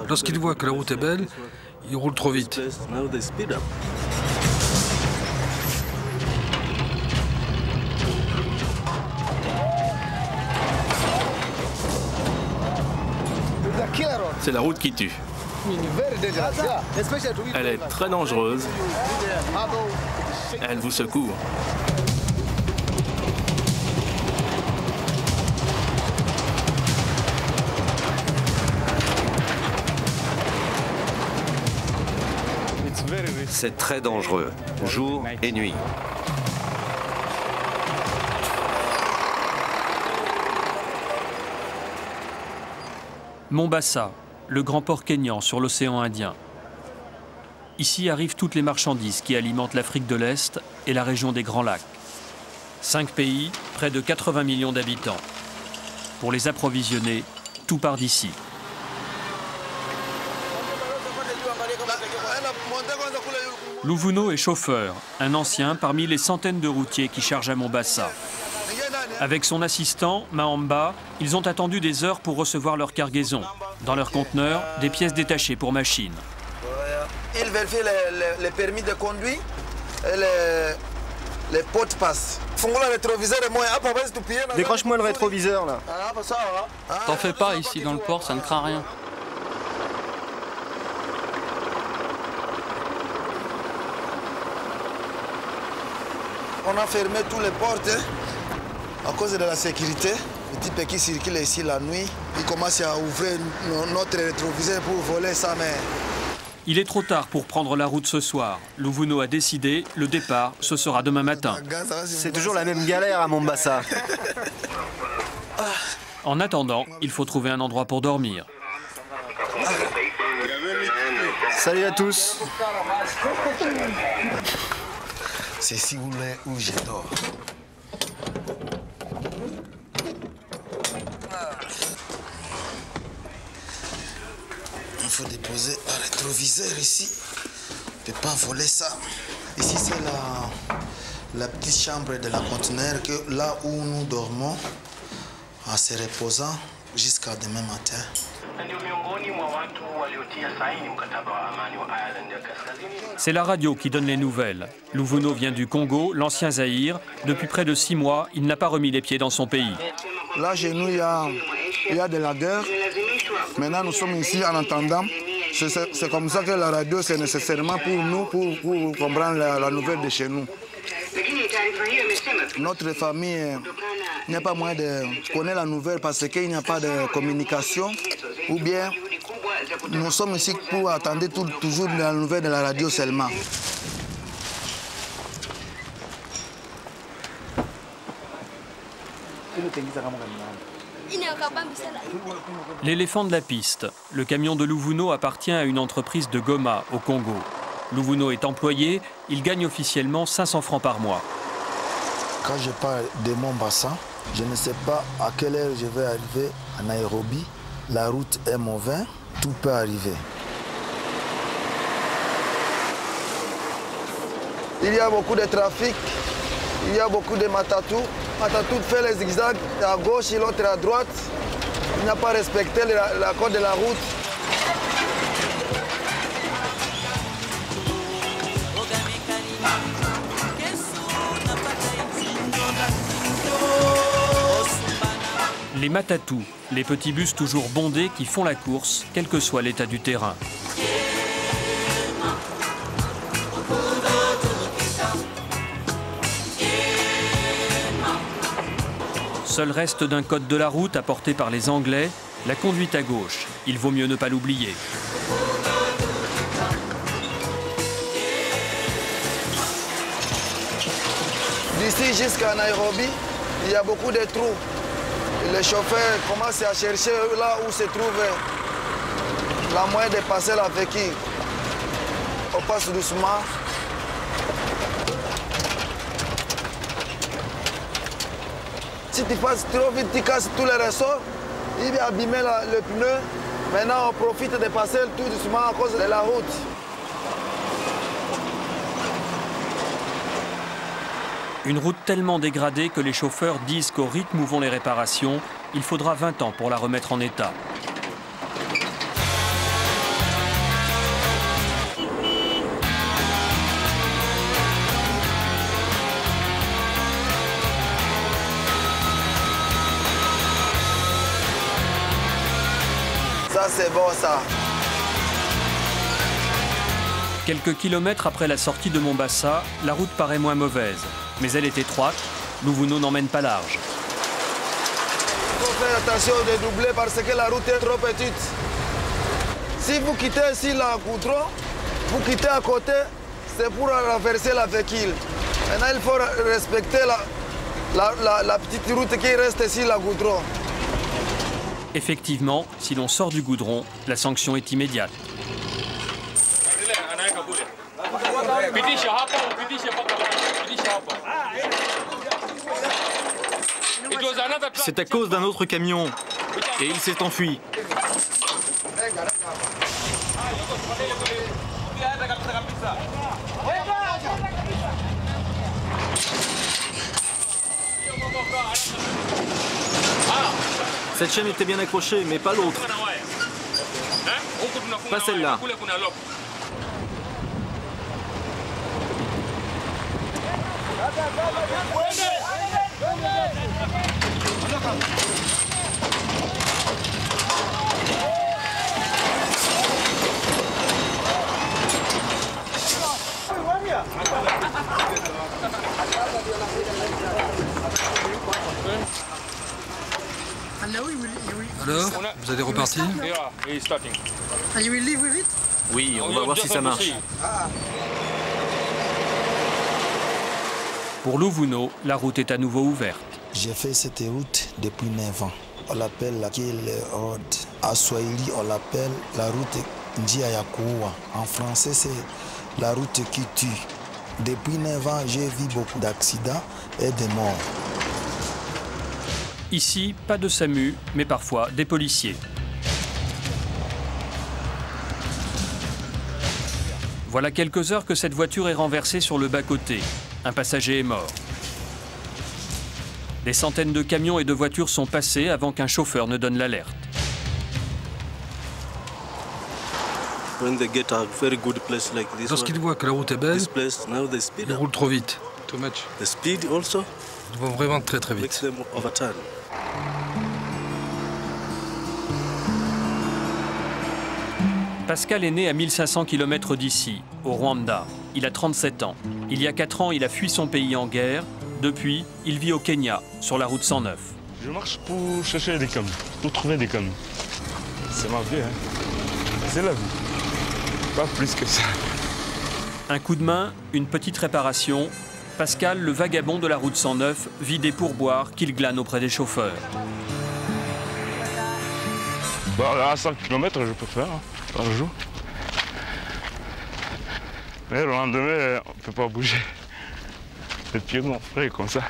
Lorsqu'ils voient que la route est belle, ils roulent trop vite. C'est la route qui tue. Elle est très dangereuse. Elle vous secoue. C'est très dangereux, jour et nuit. Mombasa, le grand port kényan sur l'océan Indien. Ici arrivent toutes les marchandises qui alimentent l'Afrique de l'Est et la région des Grands Lacs. 5 pays, près de 80 millions d'habitants. Pour les approvisionner, tout part d'ici. Luvuno est chauffeur, un ancien parmi les centaines de routiers qui chargent à Mombasa. Avec son assistant, Mahamba, ils ont attendu des heures pour recevoir leur cargaison. Dans leur conteneur, des pièces détachées pour machines. Ils vérifient les permis de conduire et les pots passent. Décroche-moi le rétroviseur là. T'en fais pas, ici dans le port, ça ne craint rien. On a fermé toutes les portes à cause de la sécurité. Les types qui circulent ici la nuit, ils commencent à ouvrir notre rétroviseur pour voler ça, mais... Il est trop tard pour prendre la route ce soir. Luvuno a décidé, le départ, ce sera demain matin. C'est toujours la même galère à Mombasa. En attendant, il faut trouver un endroit pour dormir. Salut à tous. C'est ici où je dors. Il faut déposer un rétroviseur ici. On ne peut pas voler ça. Ici, c'est la petite chambre de la conteneur, là où nous dormons en se reposant jusqu'à demain matin. C'est la radio qui donne les nouvelles. Luvuno vient du Congo, l'ancien Zaïre. Depuis près de 6 mois, il n'a pas remis les pieds dans son pays. Là, chez nous, il y a de la guerre. Maintenant, nous sommes ici en attendant. C'est comme ça que la radio, c'est nécessairement pour nous, pour comprendre la nouvelle de chez nous. Notre famille, il n'y a pas moyen de connaître la nouvelle parce qu'il n'y a pas de communication. Ou bien, nous sommes ici pour attendre toujours la nouvelle de la radio seulement. L'éléphant de la piste. Le camion de Luvuno appartient à une entreprise de Goma, au Congo. Luvuno est employé, il gagne officiellement 500 francs par mois. Quand je pars de Mombasa, je ne sais pas à quelle heure je vais arriver à Nairobi. La route est mauvaise, tout peut arriver. Il y a beaucoup de trafic, il y a beaucoup de matatu. Matatu fait les zigzags à gauche et l'autre à droite. Il n'a pas respecté la code de la route. Les matatus, les petits bus toujours bondés qui font la course, quel que soit l'état du terrain. Seul reste d'un code de la route apporté par les Anglais, la conduite à gauche. Il vaut mieux ne pas l'oublier. D'ici jusqu'à Nairobi, il y a beaucoup de trous. Les chauffeurs commencent à chercher là où se trouve la moyen de passer la véhicule. On passe doucement. Si tu passes trop vite, tu casses tous les ressorts, il va abîmer le pneu. Maintenant, on profite de passer tout doucement à cause de la route. Une route tellement dégradée que les chauffeurs disent qu'au rythme où vont les réparations, il faudra 20 ans pour la remettre en état. Ça, c'est bon, ça. Quelques kilomètres après la sortie de Mombasa, la route paraît moins mauvaise. Mais elle est étroite, Louvouno n'emmène pas large. Il faut faire attention de doubler parce que la route est trop petite. Si vous quittez ici la goudron, vous quittez à côté, c'est pour renverser la véhicule. Maintenant, il faut respecter la petite route qui reste ici, la goudron. Effectivement, si l'on sort du goudron, la sanction est immédiate. C'est à cause d'un autre camion. Et il s'est enfui. Cette chaîne était bien accrochée, mais pas l'autre. Pas celle-là. Alors, vous allez repartir? Oui, on va voir si ça marche. Pour Louvouno, la route est à nouveau ouverte. J'ai fait cette route depuis 9 ans. On l'appelle la Kill Road. À Swahili, on l'appelle la route Njia ya Kuua. En français, c'est la route qui tue. Depuis 9 ans, j'ai vu beaucoup d'accidents et de morts. Ici, pas de SAMU, mais parfois des policiers. Voilà quelques heures que cette voiture est renversée sur le bas-côté. Un passager est mort. Des centaines de camions et de voitures sont passés avant qu'un chauffeur ne donne l'alerte. Lorsqu'ils voient que la route est belle, ils roulent trop vite. Ils vont vraiment très très vite. Pascal est né à 1500 km d'ici, au Rwanda. Il a 37 ans. Il y a 4 ans, il a fui son pays en guerre. Depuis, il vit au Kenya, sur la route 109. Je marche pour chercher des camions, pour trouver des camions. C'est ma vie, hein. C'est la vie. Pas plus que ça. Un coup de main, une petite réparation. Pascal, le vagabond de la route 109, vit des pourboires qu'il glane auprès des chauffeurs. À 5 km, je peux faire par jour. Mais le lendemain, on ne peut pas bouger. Les pieds m'ont frais comme ça.